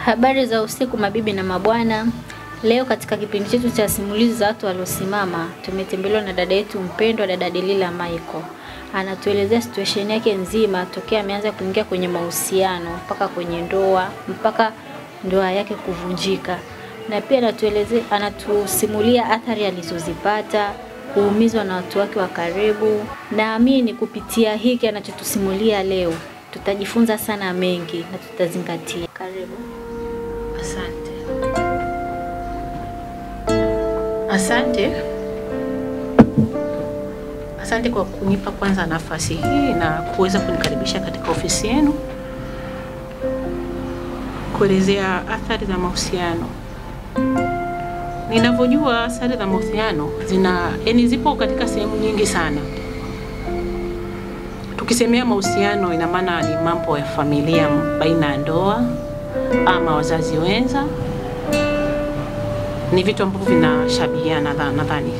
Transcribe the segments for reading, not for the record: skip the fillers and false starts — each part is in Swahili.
Habari za usiku mabibi na mabwana. Leo katika kipindi chetu cha simulizi za watu waliosimama, tumetembelewa na dada yetu mpendwa, dada Delila Michael. Anatuelezea situation yake nzima tokea ameanza kuingia kwenye mahusiano mpaka kwenye ndoa, mpaka ndoa yake kuvunjika. Na pia anatusimulia athari alizozipata, kuumizwa na watu wake wa karibu. Naamini kupitia hiki anachotusimulia leo tutajifunza sana mengi na tutazingatia. Karibu. Asante kwa kunipa kwanza nafasi hii na kuweza kunikaribisha katika ofisi yenu kuelezea athari za mahusiano. Ninavyojua athari za mahusiano zipo katika sehemu nyingi sana. Tukisemea mahusiano ina maana ni mambo ya familia baina ya ndoa ama wazazi wenza. Ni vitu ambavyo vinashabihiana nadhani.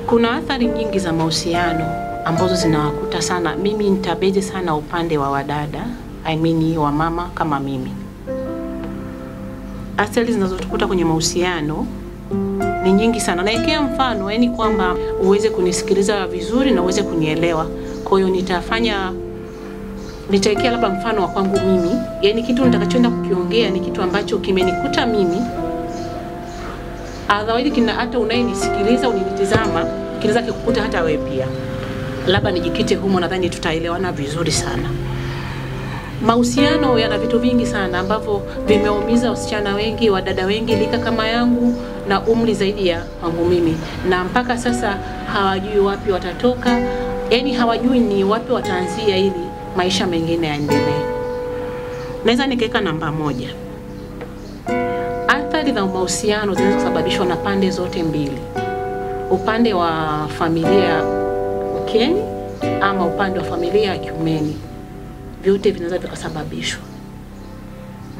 Kuna athari nyingi za mahusiano ambazo zinawakuta sana. Mimi nitabezi sana upande wa wadada, wa mama kama mimi. Athari zinazotukuta kwenye mahusiano ni nyingi sana. Naekea mfano, kwamba uweze kunisikiliza vizuri na uweze kunielewa. Kwa hiyo nitaekea labda mfano wa kwangu mimi. Kitu nitakachoenda kukiongea ni kitu ambacho kimenikuta mimi. Otherwise hata unayenisikiliza unanitazama kinaweza kukukuta hata wewe pia. Labda nijikite humo, nadhani tutaelewana vizuri sana. Mahusiano yana vitu vingi sana ambavyo vimeumiza wasichana wengi, wadada wengi lika kama yangu na umri zaidi ya wangu mimi. Na mpaka sasa hawajui wapi watatoka, hawajui ni wapi wataanzia ili maisha mengine yaendelee. Naweza nikaweka namba 1. Athari za mahusiano zinaweza kusababishwa na pande zote mbili. Upande wa familia ukeni ama upande wa familia ya kiumeni. Vyote vinaweza vikasababishwa.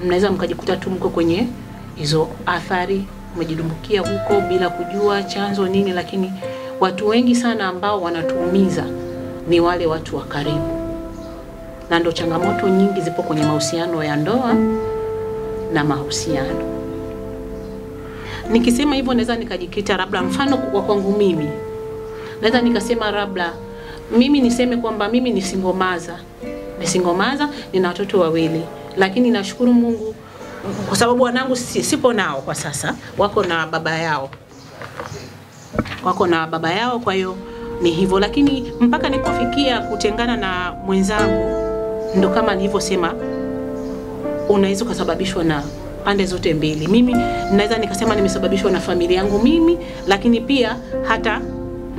Mnaweza mkajikuta tu mko kwenye hizo athari, umejidumbukia huko bila kujua chanzo nini, lakini watu wengi sana ambao wanatuumiza ni wale watu wa karibu. Na ndio changamoto nyingi zipo kwenye mahusiano ya ndoa na mahusiano. Nikisema hivyo naweza nikajikita labda mfano kwa kwangu mimi. Naweza nikasema labda mimi niseme kwamba mimi ni single mother, nina watoto wawili. Lakini nashukuru Mungu kwa sababu wanangu sipo nao kwa sasa, wako na baba yao, kwa hiyo ni hivyo. Lakini mpaka nilipofikia kutengana na mwenzangu, ndo kama nilivyosema, unaweza kusababishwa na pande zote mbili. Mimi naweza nikasema nimesababishwa na familia yangu mimi, lakini pia hata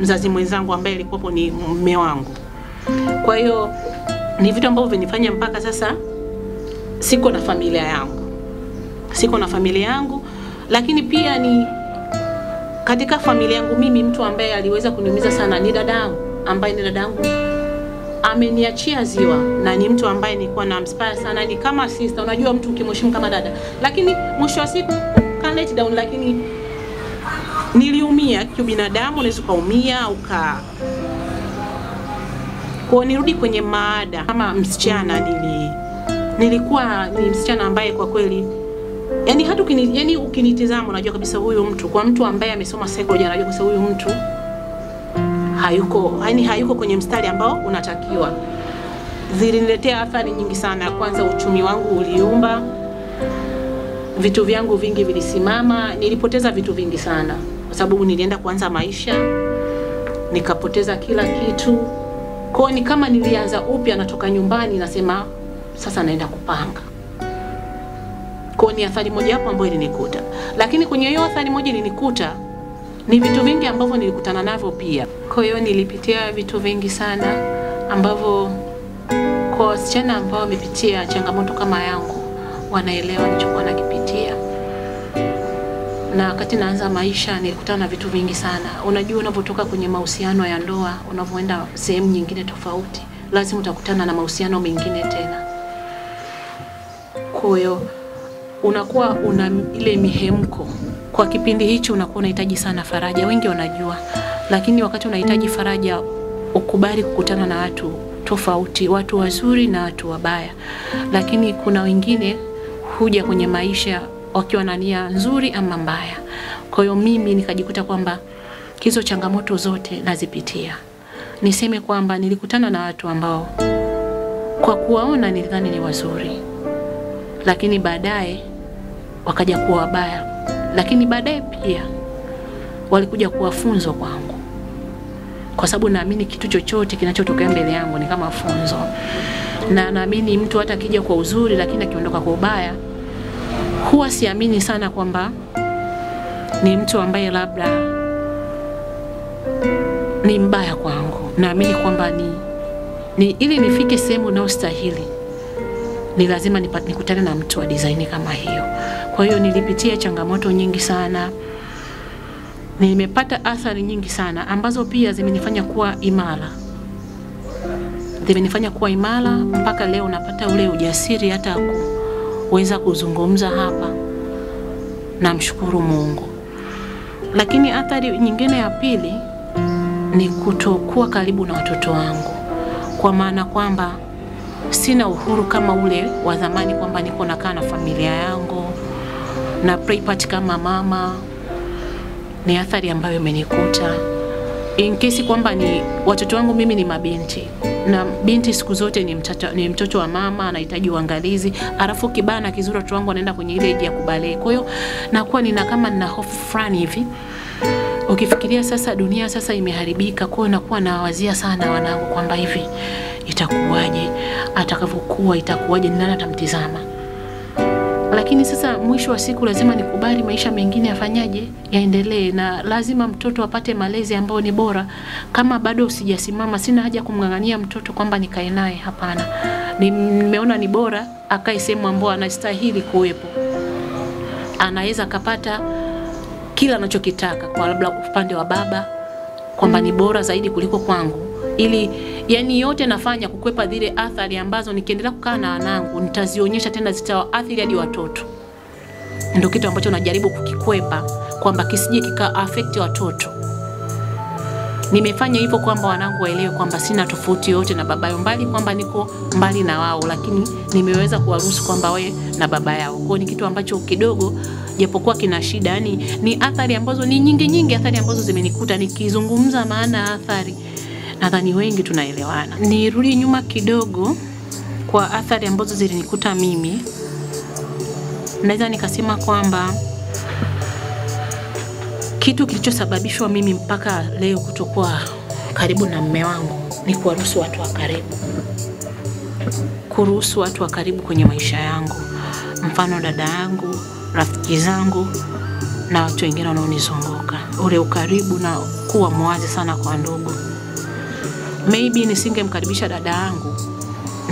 mzazi mwenzangu ambaye alikuwa ni mume wangu. Kwa hiyo ni vitu ambavyo vinifanya mpaka sasa siko na familia yangu. Lakini pia ni katika familia yangu mimi, mtu ambaye aliweza kuniumiza sana ni dadangu, ambaye ni dadangu ameniachia ziwa, na ni mtu ambaye nilikuwa namspire sana, ni kama sister. Unajua mtu ukimheshimu kama dada, lakini mwisho wa siku can let down. Lakini niliumia kibinadamu, unaweza kuumia kwa nirudi kwenye maada kama msichana. Nilikuwa ni msichana ambaye kwa kweli hata ukinitazama unajua kabisa huyu mtu, kwa mtu ambaye amesoma psychology anajua kabisa huyu mtu hayuko kwenye mstari ambao unatakiwa. Ziliniletea athari nyingi sana. Kwanza uchumi wangu uliumba, vitu vyangu vingi vilisimama, nilipoteza vitu vingi sana kwa sababu nilienda kuanza maisha, nikapoteza kila kitu. Kwa ni kama nilianza upya, natoka nyumbani nasema sasa naenda kupanga. Kwa ni athari moja hapo ambayo ilinikuta. Lakini kwenye hiyo athari moja ilinikuta ni vitu vingi ambavyo nilikutana navyo pia. Kwa hiyo nilipitia vitu vingi sana ambavyo kwa wasichana ambao wamepitia changamoto kama yangu wanaelewa nilichokuwa nakipitia. Na wakati naanza maisha nilikutana na vitu vingi sana. Unajua unapotoka kwenye mahusiano ya ndoa, unapoenda sehemu nyingine tofauti, lazima utakutana na mahusiano mengine tena. Kwa hiyo unakuwa una ile mihemko. Kwa kipindi hicho unakuwa unahitaji sana faraja, wengi wanajua. Lakini wakati unahitaji faraja, ukubali kukutana na watu tofauti, watu wazuri na watu wabaya. Lakini kuna wengine huja kwenye maisha wakiwa na nia nzuri ama mbaya. Kwa hiyo mimi nikajikuta kwamba hizo changamoto zote nazipitia. Niseme kwamba nilikutana na watu ambao kwa kuwaona nilidhani ni wazuri, lakini baadaye wakaja kuwa wabaya. Lakini baadaye pia walikuja kuwa funzo kwangu, kwa sababu naamini kitu chochote kinachotokea mbele yangu ni kama funzo. Na naamini mtu hata akija kwa uzuri lakini akiondoka kwa ubaya, huwa siamini sana kwamba ni mtu ambaye labda ni mbaya kwangu. Naamini kwamba ni ili nifike sehemu ninayostahili, ni lazima nikutane na mtu wa design kama hiyo. Kwa hiyo nilipitia changamoto nyingi sana. Nimepata athari nyingi sana ambazo pia zimenifanya kuwa imara. Zimenifanya kuwa imara mpaka leo napata ule ujasiri hata kuweza kuzungumza hapa. Namshukuru Mungu. Lakini athari nyingine ya pili ni kutokuwa karibu na watoto wangu. Kwa maana kwamba sina uhuru kama ule wa zamani kwamba niko nakaa na familia yangu na play part kama mama. Ni athari ambayo imenikuta. In case kwamba ni watoto wangu mimi ni mabinti, na binti siku zote ni mtoto wa mama, anahitaji uangalizi. Alafu kibana kizuri watoto wangu wanaenda kwenye ile age ya kubale. Kwa hiyo nakuwa nina hofu fulani hivi. Ukifikiria sasa dunia sasa imeharibika, kwa hiyo nakuwa nawazia sana wanangu kwamba hivi itakuwaje, atakavyokuwa itakuwaje, ni nani atamtizama. Lakini sasa mwisho wa siku lazima nikubali maisha mengine yafanyaje, yaendelee, na lazima mtoto apate malezi ambayo ni bora. Kama bado sijasimama, sina haja kumngangania mtoto kwamba nikae naye, hapana. Nimeona ni bora akae sehemu ambayo anastahili kuwepo. Anaweza kapata kila anachokitaka kwa labda upande wa baba, kwamba ni bora zaidi kuliko kwangu. Ili yani yote nafanya kukwepa zile athari ambazo nikiendelea kukaa na wanangu nitazionyesha tena zitawaathiri hadi watoto. Ndio kitu ambacho najaribu kukikwepa, kwamba kisije kika affect watoto. Nimefanya hivyo kwamba wanangu waelewe kwamba sina tofauti yote na baba yao, mbali kwamba niko mbali na wao, lakini nimeweza kuwaruhusu kwamba wawe na baba yao. Kwa ni kitu ambacho kidogo japokuwa kina shida, yani ni athari ambazo ni nyingi athari ambazo zimenikuta. Nikizungumza maana athari, nadhani wengi tunaelewana. Nirudi nyuma kidogo kwa athari ambazo zilinikuta mimi. Naweza nikasema kwamba kitu kilichosababishwa mimi mpaka leo kutokuwa karibu na mume wangu ni kuwaruhusu watu wa karibu. Kuruhusu watu wa karibu kwenye maisha yangu. Mfano dada yangu, rafiki zangu na watu wengine wanaonizunguka. Ule ukaribu na kuwa mwazi sana kwa ndugu. Maybe nisingemkaribisha dada yangu,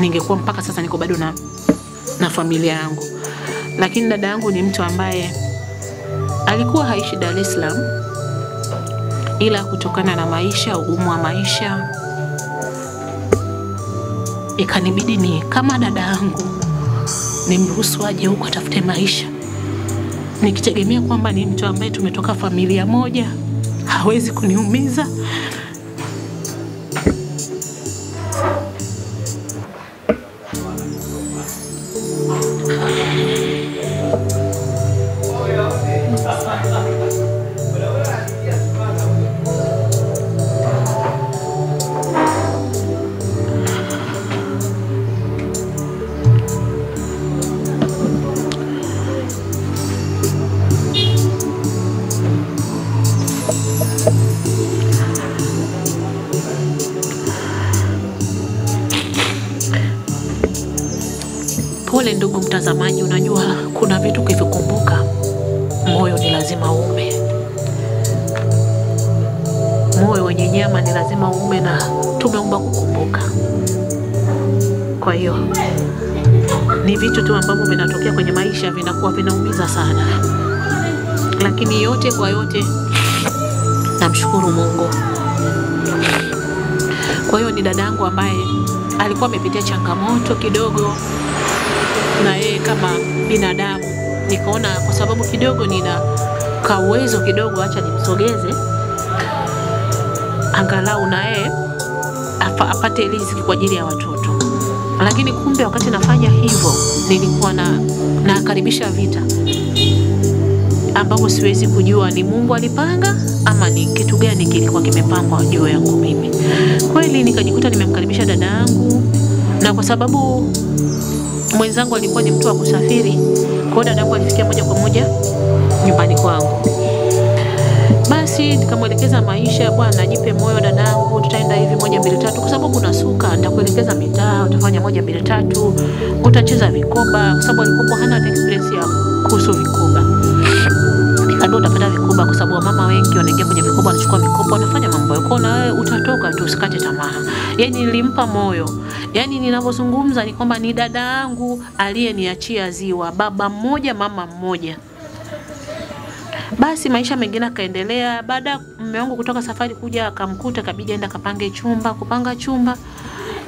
ningekuwa mpaka sasa niko bado na familia yangu. Lakini dada yangu ni mtu ambaye alikuwa haishi Dar es Salaam, ila kutokana na maisha, ugumu wa maisha, ikanibidi ni kama dada yangu nimruhusu aje huko atafute maisha, nikitegemea kwamba ni mtu ambaye tumetoka familia moja, hawezi kuniumiza. Pole ndugu mtazamaji, unajua kuna vitu ukivikumbuka moyo ni lazima uume. Moyo wenye nyama ni lazima uume, na tumeumba kukumbuka. Kwa hiyo ni vitu tu ambavyo vinatokea kwenye maisha, vinakuwa vinaumiza sana. Lakini yote kwa yote namshukuru Mungu. Kwa hiyo ni dadangu ambaye alikuwa amepitia changamoto kidogo, na yeye kama binadamu nikaona kwa sababu kidogo nina kauwezo kidogo, acha nimsogeze angalau na yeye apate riziki kwa ajili ya watoto. Lakini kumbe wakati nafanya hivyo nilikuwa nakaribisha vita ambavyo siwezi kujua ni Mungu alipanga ama ni kitu gani kilikuwa kimepangwa juu yangu mimi. Kweli nikajikuta nimemkaribisha dada yangu, na kwa sababu mwenzangu alikuwa ni mtu wa kusafiri, kwa dada yangu alifikia moja kwa moja nyumbani kwangu. Basi nikamwelekeza maisha, bwana jipe moyo dadangu, tutaenda hivi 1 2 3, kwa sababu kuna suka, nitakuelekeza mitaa, utafanya 1 2 3, utacheza vikoba, kwa sababu alikuwa hana experience ya kuhusu vikoba. Nikaambia utapata vikoba kwa sababu mama wengi wanaingia kwenye vikoba, wanachukua mikopo, wanafanya mambo yako, na wewe utatoka tu, usikate tamaa. Yani nilimpa moyo. Yani ninavyozungumza ni kwamba ni dada yangu aliyeniachia ziwa, baba mmoja mama mmoja. Basi maisha mengine kaendelea. Baada mume wangu kutoka safari kuja akamkuta, kabidi aenda kapange chumba, kupanga chumba.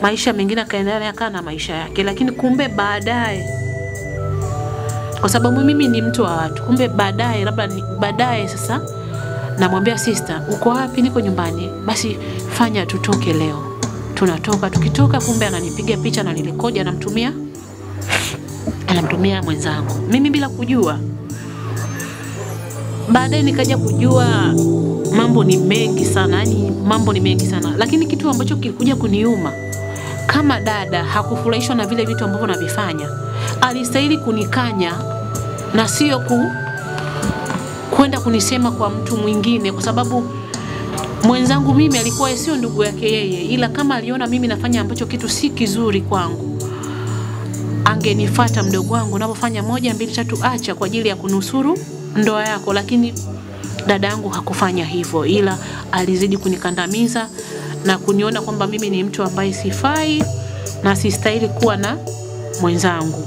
Maisha mengine kaendelea kana maisha yake. Lakini kumbe baadaye, kwa sababu mimi ni mtu wa watu, kumbe baadaye, labda baadaye sasa namwambia sister, uko wapi? Niko nyumbani. Basi fanya tutoke leo. Tunatoka, tukitoka kumbe ananipiga picha na nirekodi, anamtumia mwenzangu. Mimi bila kujua. Baadaye nikaja kujua mambo ni mengi sana, yani mambo ni mengi sana. Lakini kitu ambacho kilikuja kuniuma, kama dada hakufurahishwa na vile vitu ambavyo navifanya, alistahili kunikanya na sio kwenda kunisema kwa mtu mwingine, kwa sababu mwenzangu mimi alikuwa sio ndugu yake yeye, ila kama aliona mimi nafanya ambacho kitu si kizuri kwangu, angenifuata, mdogo wangu unapofanya 1 2 3 acha kwa ajili ya kunusuru ndoa yako. Lakini dada yangu hakufanya hivyo, ila alizidi kunikandamiza na kuniona kwamba mimi ni mtu ambaye sifai na sistahili kuwa na mwenzangu.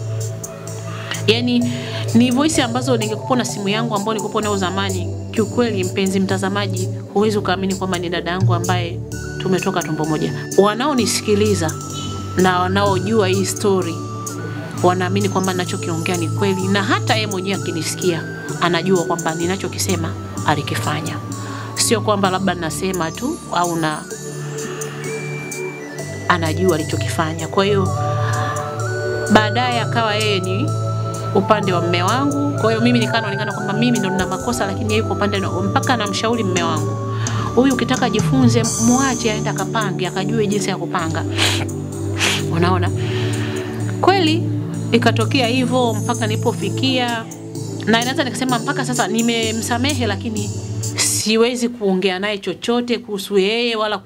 Yani ni voice ambazo ningekupa na simu yangu ambayo nilikuwa nayo zamani, kiukweli mpenzi mtazamaji, huwezi kuamini kwamba ni dada yangu ambaye tumetoka tumbo moja. Wanaonisikiliza na wanaojua hii story wanaamini kwamba ninachokiongea ni kweli, na hata yeye mwenyewe akinisikia anajua kwamba ninachokisema alikifanya. Sio kwamba labda nasema tu au anajua alichokifanya. Kwa hiyo baadaye akawa yeye ni upande wa mume wangu. Kwa hiyo mimi nikaonekana kwamba mimi ndo nina makosa, lakini yeye yuko upande, mpaka namshauri mume wangu, huyu ukitaka jifunze, muache aende akapange, akajue jinsi ya kupanga. Unaona? Kweli ikatokea hivyo mpaka nilipofikia, na inaweza nikasema mpaka sasa nimemsamehe, lakini siwezi kuongea naye chochote kuhusu yeye wala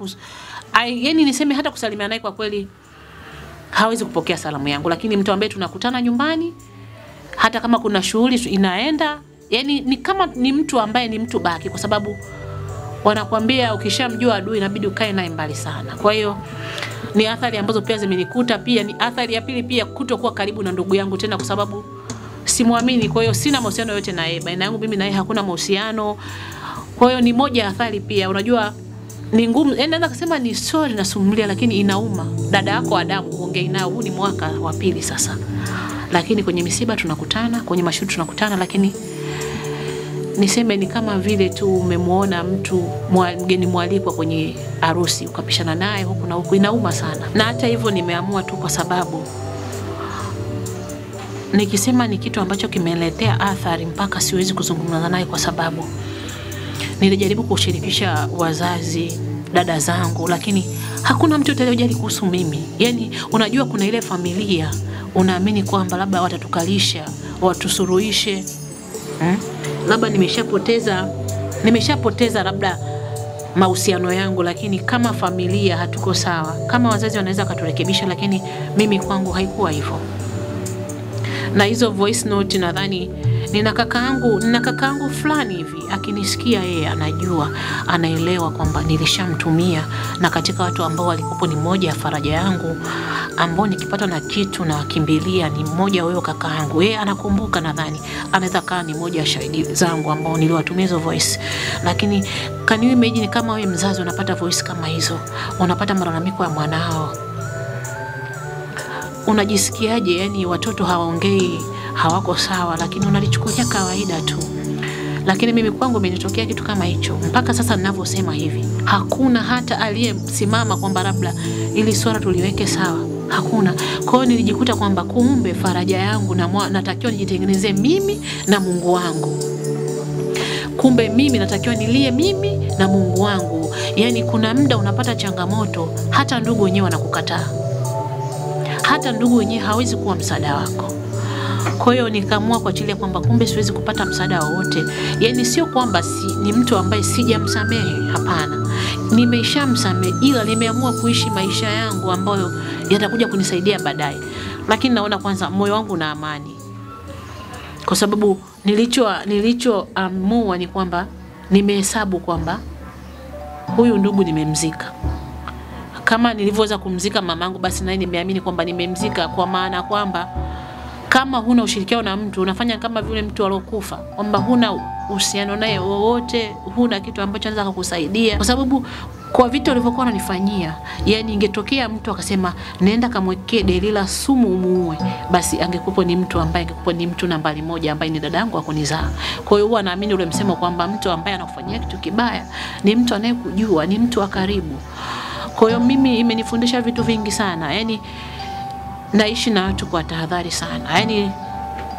yani niseme hata kusalimia naye kwa kweli hawezi kupokea salamu yangu. Lakini mtu ambaye tunakutana nyumbani, hata kama kuna shughuli inaenda, yani ni kama ni mtu ambaye ni mtu baki, kwa sababu wanakuambia ukishamjua adui inabidi ukae naye mbali sana. Kwa hiyo ni athari ambazo pia zimenikuta. Pia ni athari ya pili pia kutokuwa karibu na ndugu yangu tena, kwa sababu simuamini. Kwa hiyo sina mahusiano yote na yeye, baina yangu mimi na yeye hakuna mahusiano. Kwa hiyo ni moja athari pia. Unajua ni ngumu, naweza kusema ni sorry na sumulia, lakini inauma. Dada yako Adamu ongea nao, huu ni mwaka wa 2 sasa. Lakini kwenye misiba tunakutana, kwenye mashuhudi tunakutana, lakini niseme ni kama vile tu umemuona mtu mgeni mwalikwa kwenye harusi ukapishana naye huku na huku, inauma sana. Na hata hivyo nimeamua tu, kwa sababu nikisema ni kitu ambacho kimeletea athari mpaka siwezi kuzungumza naye, kwa sababu nilijaribu kushirikisha wazazi, dada zangu, lakini hakuna mtu atajali kuhusu mimi. Yani unajua kuna ile familia unaamini kwamba labda watatukalisha, watusuruhishe. Labda nimeshapoteza labda mahusiano yangu, lakini kama familia hatuko sawa. Kama wazazi wanaweza kuturekebisha, lakini mimi kwangu haikuwa hivyo. Na hizo voice note nadhani nina kakaangu fulani hivi akinisikia, yeye anajua, anaelewa kwamba nilishamtumia, na katika watu ambao walikuwa ni moja ya faraja yangu, ambao nikipata na kitu na wakimbilia ni mmoja huyo kakaangu. Yeye anakumbuka, nadhani anaweza kaa ni moja ya shahidi zangu ambao niliwatumia hizo voice. Lakini can you imagine kama wewe mzazi unapata voice kama hizo, unapata malalamiko ya mwanao, unajisikiaje? Yani watoto hawaongei, hawako sawa, lakini unalichukulia kawaida tu. Lakini mimi kwangu imenitokea kitu kama hicho. Mpaka sasa ninavyosema hivi, hakuna hata aliyesimama kwamba labda ili swala tuliweke sawa. Hakuna. Kwa hiyo nilijikuta kwamba kumbe faraja yangu natakiwa nijitengenezee mimi na Mungu wangu. Kumbe mimi natakiwa nilie mimi na Mungu wangu. Yaani kuna muda unapata changamoto, hata ndugu wenyewe wanakukataa. Hata ndugu wenyewe hawezi kuwa msaada wako. Kwa hiyo nikaamua kwa ajili ya kwamba kumbe siwezi kupata msaada wowote. Yaani sio kwamba ni mtu ambaye sijamsamehe, hapana. Nimeshamsamehe, ila nimeamua kuishi maisha yangu ambayo yatakuja kunisaidia baadaye. Lakini naona kwanza moyo wangu na amani. Kwa sababu nilichoamua ni kwamba nimehesabu kwamba huyu ndugu nimemzika. Kama nilivyoweza kumzika mamangu, basi naye nimeamini kwamba nimemzika, kwa maana kwamba kama huna ushirikiano na mtu, unafanya kama vile mtu aliyokufa, kwamba huna uhusiano naye wowote, huna kitu ambacho anaweza kukusaidia. Kwa sababu kwa vitu walivyokuwa wananifanyia, yani ingetokea mtu akasema nenda kamwekee Delila sumu umuue, basi angekupo ni mtu ambaye angekupo ni mtu nambari moja ambaye ni dadangu akunizaa. Kwa hiyo huwa naamini ule msemo kwamba mtu ambaye anakufanyia kitu kibaya ni mtu anayekujua, ni mtu wa karibu. Kwa hiyo mimi imenifundisha vitu vingi sana. Yani naishi na watu kwa tahadhari sana. Yani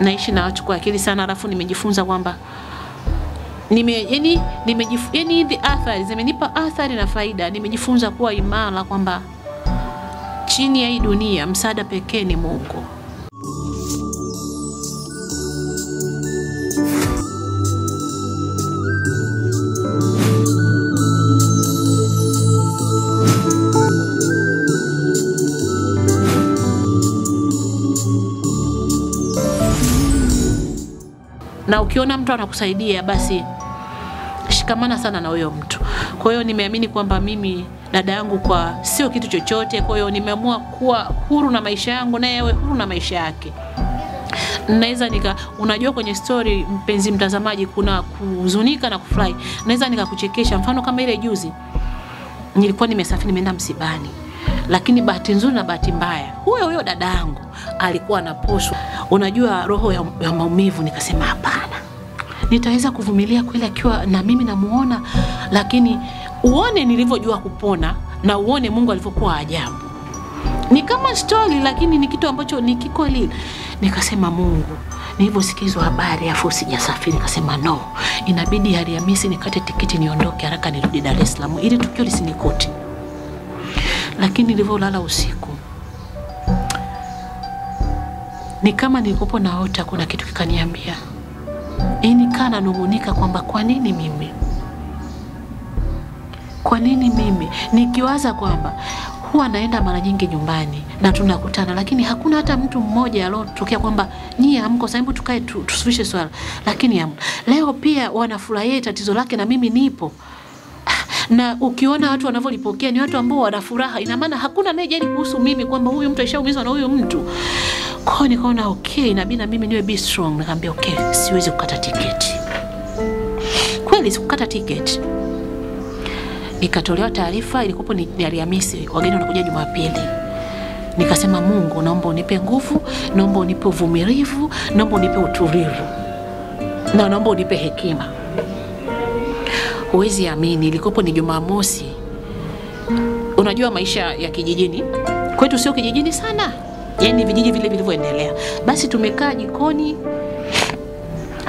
naishi na watu kwa akili sana, alafu nimejifunza kwamba hizi athari zimenipa athari na faida. Nimejifunza kuwa imara kwamba chini ya hii dunia msaada pekee ni Mungu. Na ukiona mtu anakusaidia, basi shikamana sana na huyo mtu. Kwa hiyo nimeamini kwamba mimi dada yangu kwa sio kitu chochote. Kwa hiyo nimeamua kuwa huru na maisha yangu na yeye huru na maisha yake. Naweza unajua kwenye story, mpenzi mtazamaji, kuna kuhuzunika na kufurahi. Naweza nikakuchekesha. Mfano kama ile juzi nilikuwa nimesafiri nimeenda msibani, lakini bahati nzuri na bahati mbaya huyo dada yangu alikuwa anaposwa. Unajua roho ya maumivu, nikasema hapana, nitaweza kuvumilia kweli akiwa na mimi namuona, lakini uone nilivyojua kupona na uone Mungu alivyokuwa ajabu. Ni kama story, lakini ni kitu ambacho ni kikweli. Nikasema Mungu, nilivyosikia habari afu sijasafiri, nikasema no, inabidi Alhamisi nikate tiketi niondoke haraka nirudi Dar es Salaam ili tukio lisinikote. Lakini nilivyolala usiku, ni kama nilikopo naota, kuna kitu kikaniambia. Nikana nungunika kwamba kwa nini mimi? Kwa nini mimi? Nikiwaza kwamba huwa naenda mara nyingi nyumbani na tunakutana, lakini hakuna hata mtu mmoja aliyotokea kwamba nyie hamko sababu tukae tusufishe swala. Lakini leo pia wanafurahia tatizo lake na mimi nipo. Na ukiona watu wanavyolipokea ni watu ambao wana furaha, ina maana hakuna anayejali kuhusu mimi kwamba huyu mtu aishaumizwa na huyu mtu. Kwa hiyo nikaona okay, inabidi na mimi niwe be strong. Nikamwambia okay, siwezi kukata tiketi. Kweli sikukata tiketi. Ikatolewa taarifa, ilikuwa ni Alhamisi, wageni wanakuja Jumapili. Nikasema Mungu, naomba unipe nguvu, naomba unipe uvumilivu, naomba unipe utulivu, na naomba unipe hekima. Huwezi amini, ilikuwa ni Jumamosi. Unajua maisha ya kijijini kwetu sio kijijini sana, yani vijiji vile vilivyoendelea. Basi tumekaa jikoni,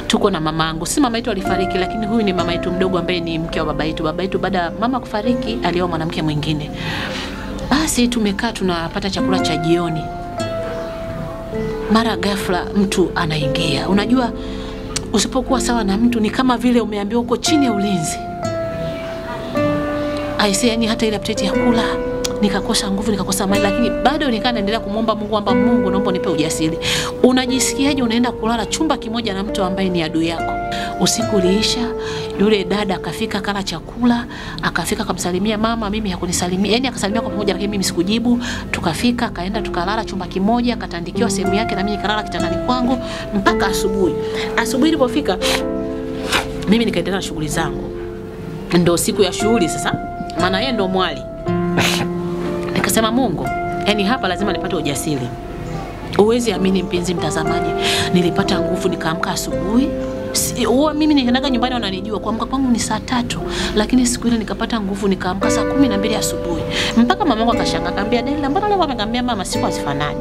tuko na mamangu. Si mama yetu alifariki, lakini huyu ni mama yetu mdogo ambaye ni mke wa baba yetu. Baba yetu baada ya mama kufariki alioa mwanamke mwingine. Basi tumekaa tunapata chakula cha jioni. Mara ghafla mtu anaingia. Unajua usipokuwa sawa na mtu ni kama vile umeambiwa uko chini ya ulinzi. Yani hata ile appetite ya kula nikakosa nguvu, nikakosa mali, lakini bado nikaa naendelea kumuomba Mungu kwamba Mungu naomba nipe ujasiri. Unajisikiaje unaenda kulala chumba kimoja na mtu ambaye ni adui yako? Usiku uliisha, yule dada akafika kala chakula, akafika kumsalimia mama, mimi hakunisalimia. Yani akasalimia kwa pamoja lakini mimi sikujibu. Tukafika, kaenda tukalala chumba kimoja, katandikiwa sehemu yake na mimi nikalala kitandani kwangu mpaka asubuhi. Asubuhi ilipofika, mimi nikaendelea na shughuli zangu. Ndio siku ya shughuli sasa, maana yeye ndo mwali. Nikasema Mungu, yani hapa lazima nipate ujasiri. Uwezi amini mpenzi mtazamaji, nilipata nguvu, nikaamka asubuhi, Huwa mimi nikaenda nyumbani wananijua kuamka kwangu ni saa 3, lakini siku ile nikapata nguvu nikaamka saa 12 asubuhi. Mpaka mamangu akashangaa akaniambia, "Dela, mbona leo amekwambia mama siku hazifanani?"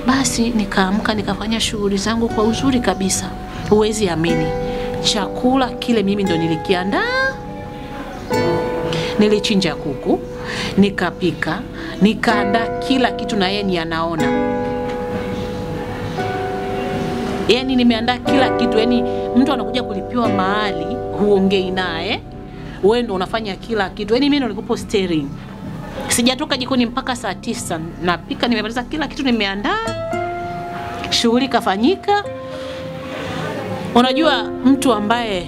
Basi nikaamka nikafanya shughuli zangu kwa uzuri kabisa. Huwezi amini. Chakula kile mimi ndo nilikiandaa. Nilichinja kuku, nikapika, nikaandaa kila kitu na yeye ni anaona. Yani nimeandaa kila kitu, yani mtu anakuja kulipiwa mahali, huongei naye, wewe ndo unafanya kila kitu. Yani mimi ndo nilikuwa steering. Sijatoka jikoni mpaka saa 9, napika, nimemaliza kila kitu, nimeandaa. Shughuli kafanyika. Unajua mtu ambaye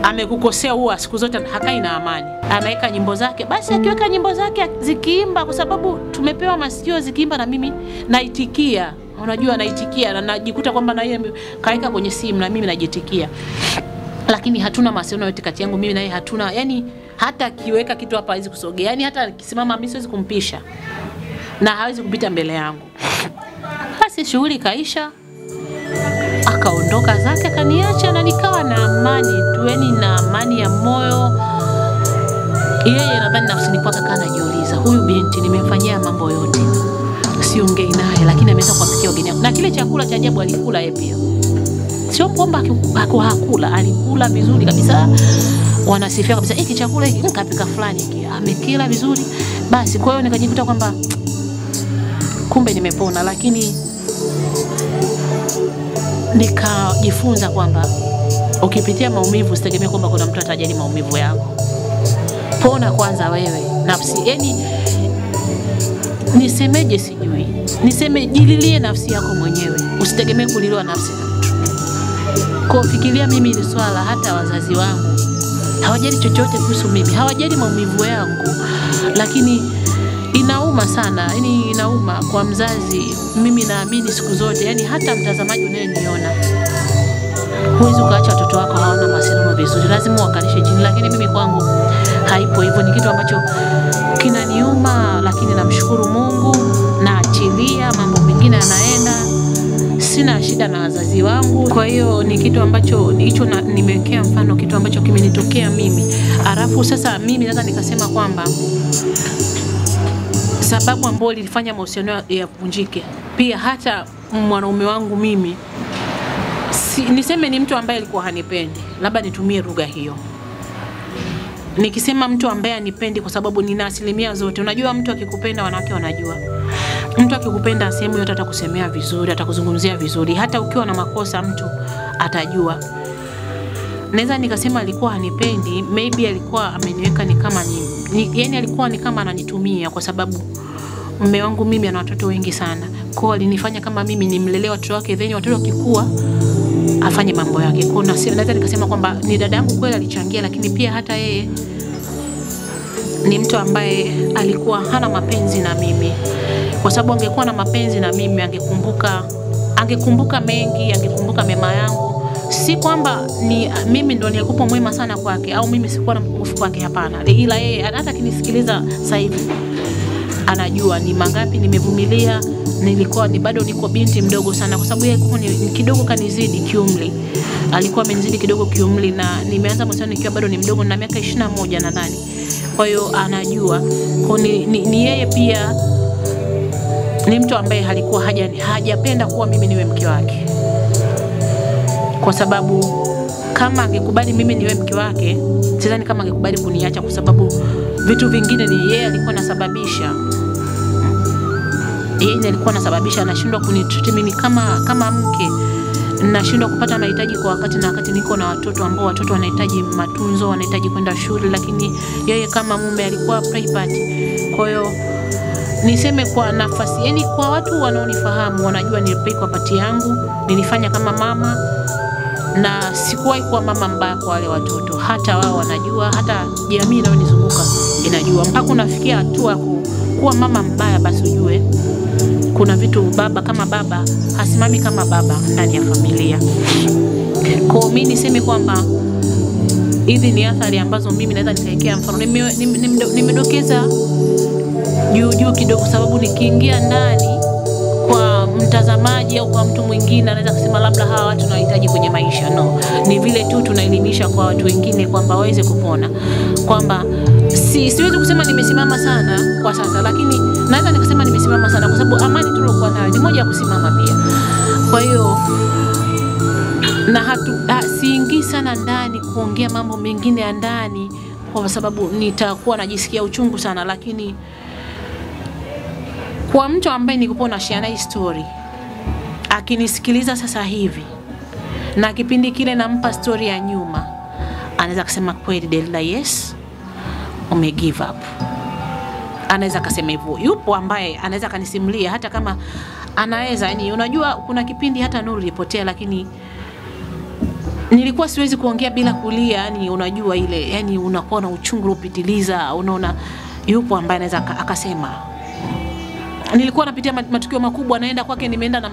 amekukosea huwa siku zote hakai na amani. Anaweka nyimbo zake, basi akiweka nyimbo zake zikiimba, kwa sababu tumepewa masikio zikiimba na mimi naitikia. Unajua naitikia na najikuta kwamba na yeye kaeka kwenye simu na mimi najitikia. Lakini hatuna mawasiliano yote kati yangu mimi na yeye, hatuna. Yani hata akiweka kitu hapa hawezi kusogea. Yani hata akisimama mimi siwezi kumpisha. Na hawezi kupita mbele yangu. Basi shughuli kaisha. Akaondoka zake akaniacha na nikawa na amani tu, yani na amani ya moyo. Yeye nadhani nafsini kwake kana jiuliza, huyu binti nimemfanyia mambo yote, siongei naye, lakini ameweza kuwapikia wageni wangu. Na kile chakula cha ajabu alikula yeye pia. Sio kwamba hakula, alikula vizuri kabisa. Wanasifia kabisa, hiki chakula hiki kapika fulani hiki, amekila vizuri. Basi kwa hiyo nikajikuta kwamba kumbe nimepona, lakini nikajifunza kwamba ukipitia maumivu usitegemee kwamba kuna mtu atajali maumivu yako. Pona kwanza wewe nafsi. Yani nisemeje sijui. Jililie nafsi yako mwenyewe. Usitegemee kuliliwa nafsi na mtu. Kwa fikiria mimi ni swala, hata wazazi wangu hawajali chochote kuhusu mimi. Hawajali maumivu yangu. Lakini inauma sana. Yani inauma kwa mzazi. Mimi naamini siku zote, yani hata mtazamaji unayeniona, huwezi ukaacha watoto wako hawana mawasiliano vizuri. Lazima wakalishe chini, lakini mimi kwangu haipo hivyo. Ni kitu ambacho kinaniuma, lakini namshukuru Mungu, naachilia, mambo mengine yanaenda. Sina shida na wazazi wangu. Kwa hiyo ni kitu ambacho hicho nimewekea mfano, kitu ambacho kimenitokea mimi. Alafu sasa mimi naweza nikasema kwamba sababu ambayo ilifanya mahusiano yavunjike, pia hata mwanaume wangu mimi niseme ni mtu ambaye alikuwa hanipendi, labda nitumie lugha hiyo. Nikisema mtu ambaye anipendi kwa sababu nina asilimia zote. Unajua mtu akikupenda, wanawake wanajua. Mtu akikupenda sehemu yote atakusemea vizuri, atakuzungumzia vizuri. Hata ukiwa na makosa mtu atajua. Naweza nikasema alikuwa hanipendi, maybe alikuwa ameniweka ni kama yani alikuwa ni kama ananitumia, kwa sababu mume wangu mimi ana watoto wengi sana. Kwa alinifanya kama mimi nimlelea watoto wake, then watoto wakikua afanye mambo yake. Kwa naweza nikasema kwamba ni dada yangu kweli alichangia, lakini pia hata yeye ni mtu ambaye alikuwa hana mapenzi na mimi. Kwa sababu angekuwa na mapenzi na mimi angekumbuka mengi, angekumbuka mema yangu. Si kwamba ni mimi ndo nilikuwa mwema sana kwake au mimi sikuwa na mpungufu kwake, hapana. Ila yeye hata kinisikiliza sasa hivi anajua ni mangapi nimevumilia. Nilikuwa bado niko binti mdogo sana, kwa sababu yeye ni kidogo kanizidi kiumri. Alikuwa amenizidi kidogo kiumri, na nimeanza masomo nikiwa bado ni mdogo na miaka 21 nadhani. Kwa hiyo anajua. Kwa ni yeye pia ni mtu ambaye halikuwa hajapenda kuwa mimi niwe mke wake. Kwa sababu kama angekubali mimi niwe mke wake, sidhani kama angekubali kuniacha, kwa sababu vitu vingine ni yeye alikuwa anasababisha. Yeye alikuwa anasababisha, anashindwa kunitreat mimi kama mke. Nashindwa kupata mahitaji kwa wakati, na wakati niko na watoto ambao watoto wanahitaji matunzo, wanahitaji kwenda shule, lakini yeye kama mume alikuwa private. Kwa hiyo niseme kwa nafasi, yani kwa watu wanaonifahamu wanajua nilipika pati yangu, nilifanya kama mama, na sikuwahi kuwa mama mbaya kwa wale watoto. Hata wao wanajua, hata jamii inayonizunguka inajua. Mpaka unafikia hatua kuwa mama mbaya, basi ujue kuna vitu baba kama baba hasimami kama baba ndani ya familia. Kwa mimi niseme kwamba hizi ni athari ambazo mimi naweza nikaekea mfano. Nimedokeza juu kidogo, sababu nikiingia ndani kwa mtazamaji au kwa mtu mwingine anaweza kusema labda hawa watu tunahitaji kwenye maisha. No, ni vile tu tunaelimisha kwa watu wengine kwamba waweze kupona, kwamba siwezi kusema nimesimama sana kwa sasa, lakini naweza nikasema nimesimama sana kwa sababu amani tulokuwa nayo ni moja ya kusimama pia. Kwa hiyo na siingii sana ndani kuongea mambo mengine ya ndani kwa sababu nitakuwa najisikia uchungu sana, lakini kwa mtu ambaye niko na share na story akinisikiliza sasa hivi na kipindi kile nampa story ya nyuma, anaweza kusema kweli Delila, yes, ume give up. Anaweza kusema hivyo. Yupo ambaye anaweza kanisimulia hata kama anaweza, yani unajua kuna kipindi hata nuru ilipotea, lakini nilikuwa siwezi kuongea bila kulia, yani unajua ile, yani unakuwa na uchungu upitiliza, unaona. Yupo ambaye anaweza akasema nilikuwa napitia matukio makubwa, naenda kwake, nimeenda na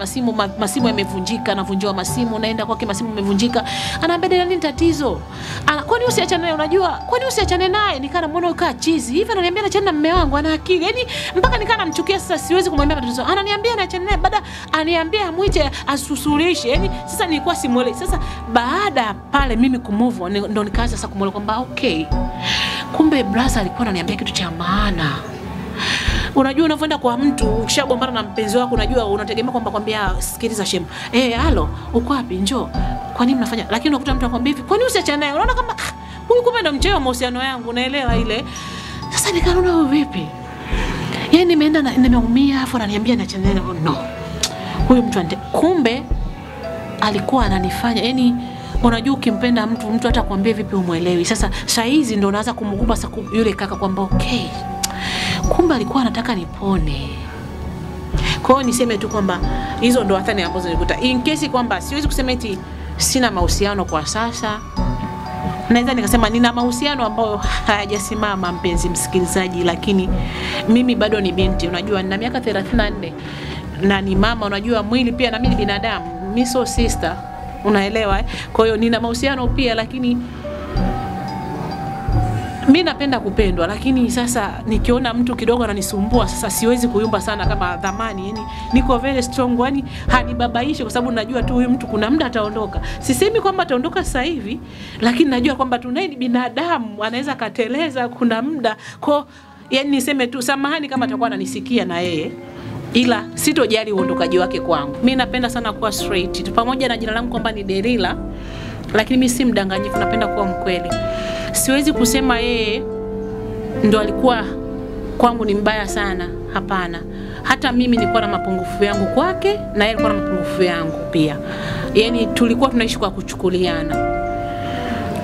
masimu yamevunjika, navunjwa masimu, naenda kwake masimu yamevunjika, anaambia nini tatizo? Kwani usiachane naye? Unajua kwani usiachane naye? Nikana muone ukaa chizi hivi, ananiambia achana na mume wangu, ana akili, yani mpaka nikana namchukia. Sasa siwezi kumwambia tatizo, ananiambia achane naye, baada aniambia amuite asusurishe, yani sasa nilikuwa simuelewi. Sasa baada pale mimi kumove on, ndo nikaanza sasa kumuelewa kwamba okay, kumbe brother alikuwa ananiambia kitu cha maana. Unajua unavyoenda kwa mtu ukishagombana na mpenzi wako, unajua unategemea kwamba kwambia sikiliza shemu, halo uko wapi, njoo, kwa nini mnafanya? Lakini unakuta mtu anakuambia hivi, kwa nini usiachane naye? Unaona kama huyu kumbe ndo mcheo wa mahusiano yangu, unaelewa ile. Sasa nikaona wewe vipi, yani nimeenda na nimeumia afu ananiambia niachane naye. No, huyu mtu kumbe alikuwa ananifanya, yani unajua ukimpenda mtu hata kuambia vipi umuelewi. Sasa saa hizi ndo unaanza kumgupa yule kaka kwamba okay, kumbe alikuwa anataka nipone. Kwa hiyo niseme tu kwamba hizo ndo athari ambazo nilikuta. In case kwamba siwezi kusema eti sina mahusiano kwa sasa, naweza nikasema nina mahusiano ambayo hayajasimama, mpenzi msikilizaji, lakini mimi bado ni binti. Unajua nina miaka 34 na ni mama, unajua mwili pia na mimi binadamu, mimi so sister, unaelewa Kwa hiyo nina mahusiano pia, lakini mimi napenda kupendwa, lakini sasa nikiona mtu kidogo ananisumbua, sasa siwezi kuyumba sana kama dhamani, yani niko very strong, yani hanibabaishi, kwa sababu najua tu huyu mtu kuna muda ataondoka. Sisemi kwamba ataondoka sasa hivi, lakini najua kwamba tunaye ni binadamu, anaweza kateleza kuna muda. Kwa yani niseme tu samahani kama atakuwa ananisikia na yeye, ila sitojali uondokaji wake kwangu. Mimi napenda sana kuwa straight, pamoja na jina langu kwamba ni Delila, lakini mimi si mdanganyifu, napenda kuwa mkweli. Siwezi kusema yeye ndo alikuwa kwangu ni mbaya sana, hapana. Hata mimi nilikuwa na mapungufu yangu kwake na yeye alikuwa na mapungufu yangu pia. Yani tulikuwa tunaishi kwa kuchukuliana.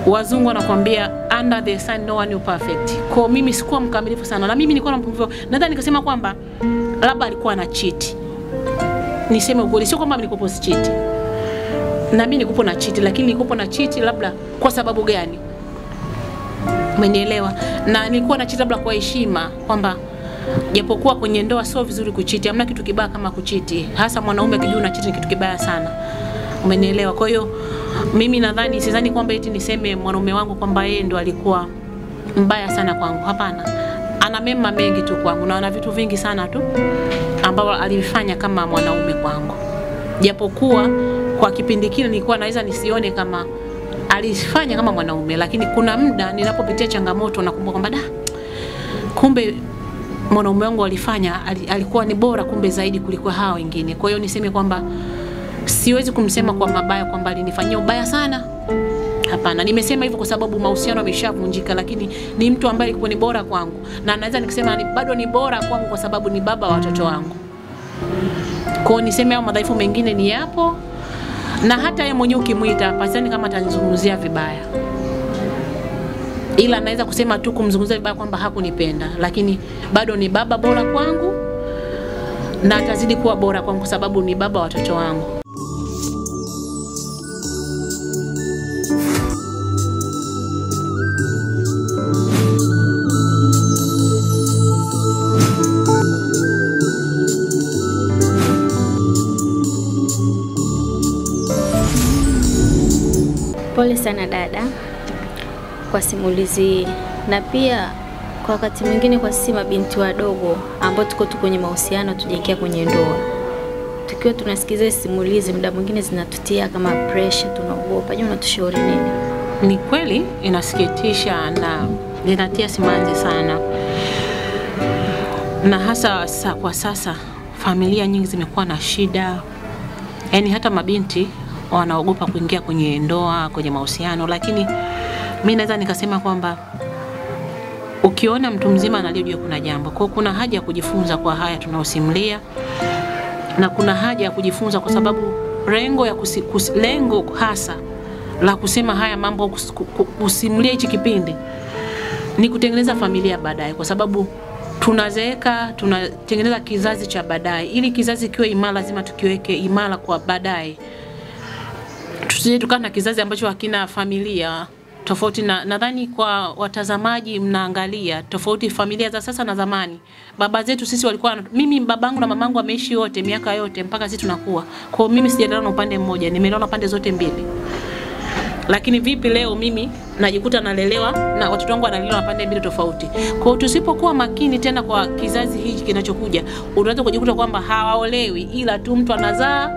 Wazungu wanakuambia under the sun no one is perfect. Kwa mimi sikuwa mkamilifu sana, na mimi nilikuwa na mapungufu. Nadhani nikasema kwamba labda alikuwa ana cheat. Niseme ukweli, sio kwamba nilikuwa si cheat. Na mimi nilikuwa na cheat, lakini nilikuwa na cheat labda kwa sababu gani? Umenielewa? Na nilikuwa na cheat labda kwa heshima, kwamba japokuwa kwenye ndoa sio vizuri kuchiti, hamna kitu kibaya kama kuchiti, hasa mwanaume akijua na cheat ni kitu kibaya sana. Umenielewa? Kwa hiyo mimi nadhani sidhani kwamba eti niseme mwanaume wangu kwamba yeye ndo alikuwa mbaya sana kwangu, hapana. Ana mema mengi tu kwangu na ana vitu vingi sana tu ambao alifanya kama mwanaume kwangu. Japokuwa kwa kipindi kile nilikuwa naweza nisione kama alifanya kama mwanaume, lakini kuna muda ninapopitia changamoto nakumbuka kwamba kumbe mwanaume wangu alifanya, alikuwa ni bora kumbe zaidi kuliko hao wengine. Kwa hiyo niseme kwamba siwezi kumsema kwa mabaya kwamba alinifanyia ubaya sana, hapana. Nimesema hivyo kwa sababu mahusiano yameshavunjika, lakini ni mtu ambaye alikuwa ni bora kwangu, na naweza nikisema bado ni bora kwangu kwa sababu ni baba wa watoto wangu. Kwa hiyo niseme hao madhaifu mengine ni yapo, na hata yeye mwenyewe ukimuita pasani kama atanizungumzia vibaya, ila naweza kusema tu kumzungumzia vibaya kwamba hakunipenda, lakini bado ni baba bora kwangu na atazidi kuwa bora kwangu kwa sababu ni baba wa watoto wangu. Pole sana dada kwa simulizi, na pia kwa wakati mwingine kwa sisi mabinti wadogo ambao tuko tu kwenye mahusiano tujaingia kwenye ndoa, tukiwa tunasikiza simulizi muda mwingine zinatutia kama pressure, tunaogopa. Je, unatushauri nini? Ni kweli inasikitisha na linatia simanzi sana. Na hasa kwa sasa familia nyingi zimekuwa na shida. Yaani hata mabinti wanaogopa kuingia kwenye ndoa, kwenye mahusiano, lakini mimi naweza nikasema kwamba ukiona mtu mzima analijua kuna jambo, kwa kuna haja ya kujifunza kwa haya tunaosimulia, na kuna haja ya kujifunza kwa sababu lengo hasa la kusema haya mambo, kusimulia hichi kipindi ni kutengeneza familia baadaye, kwa sababu tunazeeka, tunatengeneza kizazi cha baadaye. Ili kizazi kiwe imara lazima tukiweke imara kwa baadaye. Tusije tukana na kizazi ambacho hakina familia. Tofauti na nadhani kwa watazamaji mnaangalia tofauti familia za sasa na zamani. Baba zetu sisi walikuwa, mimi babangu na mamangu wameishi wote miaka yote mpaka sisi tunakuwa. Kwa hiyo mimi sijalala na upande mmoja, nimelala pande zote mbili. Lakini vipi leo mimi najikuta nalelewa na watoto wangu wanalelewa pande mbili tofauti. Kwa hiyo tusipokuwa makini tena kwa kizazi hiki kinachokuja, unaweza kujikuta kwamba hawaolewi ila tu mtu anazaa,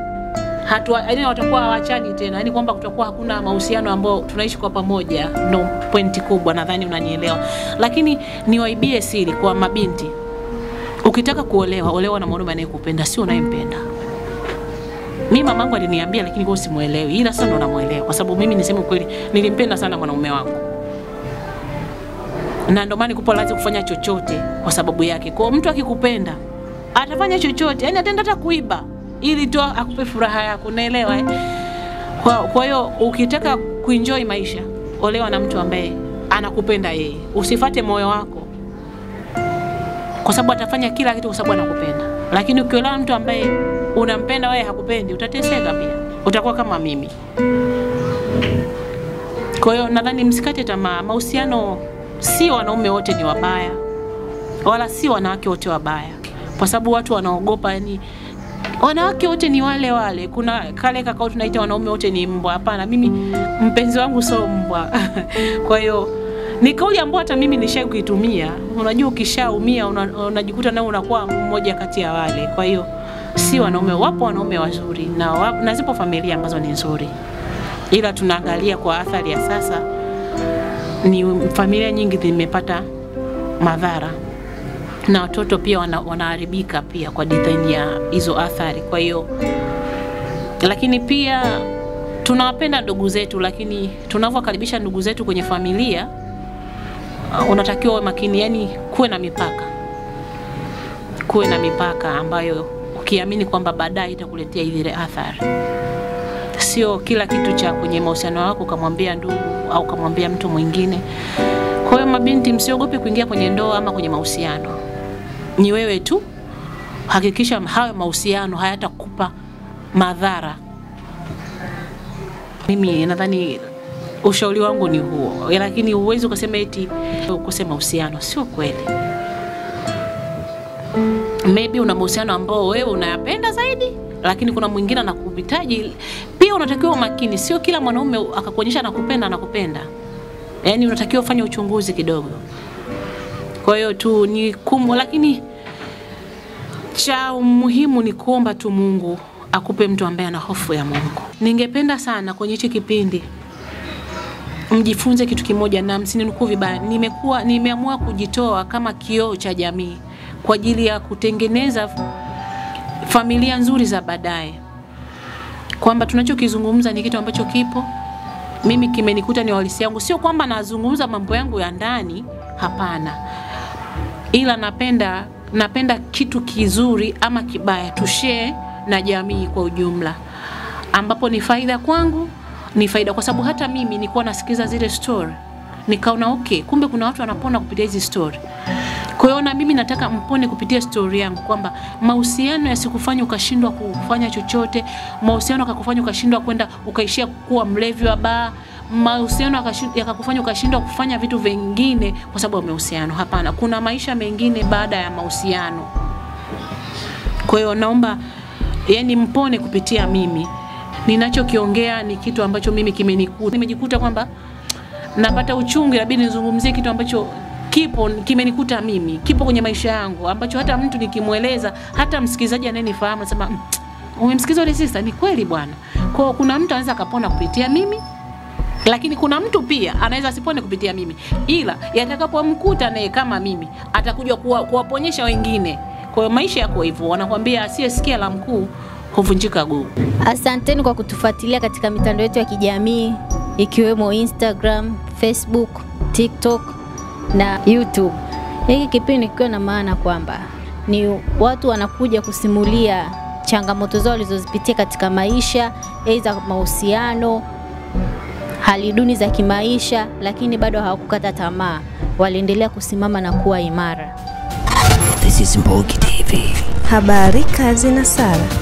yaani watakuwa hawachani tena, yaani kwamba kutakuwa hakuna mahusiano ambao tunaishi kwa pamoja. No pointi kubwa, nadhani unanielewa. Lakini niwaibie siri kwa mabinti. Ukitaka kuolewa, olewa na mwanaume anayekupenda, sio unayempenda. Mimi mamangu aliniambia lakini kwa simuelewi, ila sasa ndo namuelewa kwa sababu mimi niseme kweli nilimpenda sana mwanaume wangu. Na ndio maana kupo lazima kufanya chochote kwa sababu yake. Kwa mtu akikupenda atafanya chochote, yani ataenda hata kuiba ili tu akupe furaha yako, unaelewa eh? Kwa hiyo ukitaka kuenjoy maisha, olewa na mtu ambaye anakupenda yeye. Usifate moyo wako, kwa sababu atafanya kila kitu kwa sababu anakupenda. Lakini ukiolewa na mtu ambaye unampenda wewe hakupendi, utateseka pia. Utakuwa kama mimi. Kwa hiyo nadhani msikate tamaa. Mahusiano si wanaume wote ni wabaya, wala si wanawake wote wabaya. Kwa sababu watu wanaogopa, yani wanawake wote ni wale wale. Kuna kale kakao tunaita wanaume wote ni mbwa. Hapana, mimi mpenzi wangu sio mbwa. Kwa hiyo ni kauli ambayo hata mimi nishawahi kuitumia. Unajua ukishaumia unajikuta nawe unakuwa mmoja kati ya wale. Kwa hiyo si wanaume, wapo wanaume wazuri na zipo familia ambazo ni nzuri. Ila tunaangalia kwa athari ya sasa ni familia nyingi zimepata madhara. Na watoto pia wanaharibika pia kwa design ya hizo athari. Kwa hiyo lakini pia tunawapenda ndugu zetu, lakini tunavyokaribisha ndugu zetu kwenye familia unatakiwa uwe makini, yani kuwe na mipaka. Kuwe na mipaka ambayo ukiamini kwamba baadaye itakuletea ile athari. Sio kila kitu cha kwenye mahusiano yako kumwambia ndugu au kumwambia mtu mwingine. Kwa hiyo mabinti, msiogope kuingia kwenye ndoa ama kwenye mahusiano. Ni wewe tu hakikisha hayo mahusiano hayatakupa madhara. Mimi nadhani ushauri wangu ni huo. Lakini uwezo kusema eti kusema mahusiano sio kweli. Maybe una mahusiano ambao wewe unayapenda zaidi, lakini kuna mwingine anakuhitaji. Pia unatakiwa makini, sio kila mwanaume akakuonyesha anakupenda. Yaani unatakiwa ufanye uchunguzi kidogo. Kwa hiyo tu ni lakini cha muhimu ni kuomba tu Mungu akupe mtu ambaye ana hofu ya Mungu. Ningependa sana kwenye hichi kipindi mjifunze kitu kimoja, na msininukuu vibaya. Nimeamua kujitoa kama kioo cha jamii kwa ajili ya kutengeneza familia nzuri za baadaye. Kwamba tunachokizungumza ni kitu ambacho kipo. Mimi kimenikuta ni walisi yangu. Sio kwamba nazungumza mambo yangu ya ndani, hapana. Ila napenda kitu kizuri ama kibaya tushare na jamii kwa ujumla. Ambapo ni faida kwangu, ni faida kwa sababu hata mimi nilikuwa nasikiza zile story. Nikaona okay, kumbe kuna watu wanapona kupitia hizi story. Kwa hiyo na mimi nataka mpone kupitia story yangu kwamba mahusiano yasikufanye ukashindwa kufanya chochote, mahusiano yakakufanya ukashindwa kwenda ukaishia kuwa mlevi wa baa, mahusiano yakakufanya ukashindwa kufanya vitu vingine kwa sababu ya mahusiano. Hapana, kuna maisha mengine baada ya mahusiano. Kwa hiyo naomba yani mpone kupitia mimi. Ninachokiongea ni kitu ambacho mimi kimenikuta. Nimejikuta kwamba napata uchungu, inabidi nizungumzie kitu ambacho kimenikuta mimi, kipo kwenye maisha yangu, ambacho hata mtu nikimueleza, hata msikilizaji anayenifahamu anasema umemsikiza ile sister, ni kweli bwana. Kwa kuna mtu anaweza kapona kupitia mimi, lakini kuna mtu pia anaweza asipone kupitia mimi, ila yatakapomkuta naye kama mimi atakuja kuwaponyesha wengine. Kwa hiyo maisha yako hivyo, wanakuambia asiyesikia la mkuu huvunjika guu. Asanteni kwa kutufuatilia katika mitandao yetu ya kijamii ikiwemo Instagram, Facebook, TikTok na YouTube. Hiki kipindi kikiwa na maana kwamba ni watu wanakuja kusimulia changamoto zao walizozipitia katika maisha, aidha mahusiano, hali duni za kimaisha, lakini bado hawakukata tamaa, waliendelea kusimama na kuwa imara. This is Mbogi TV. Habari, kazi na sala.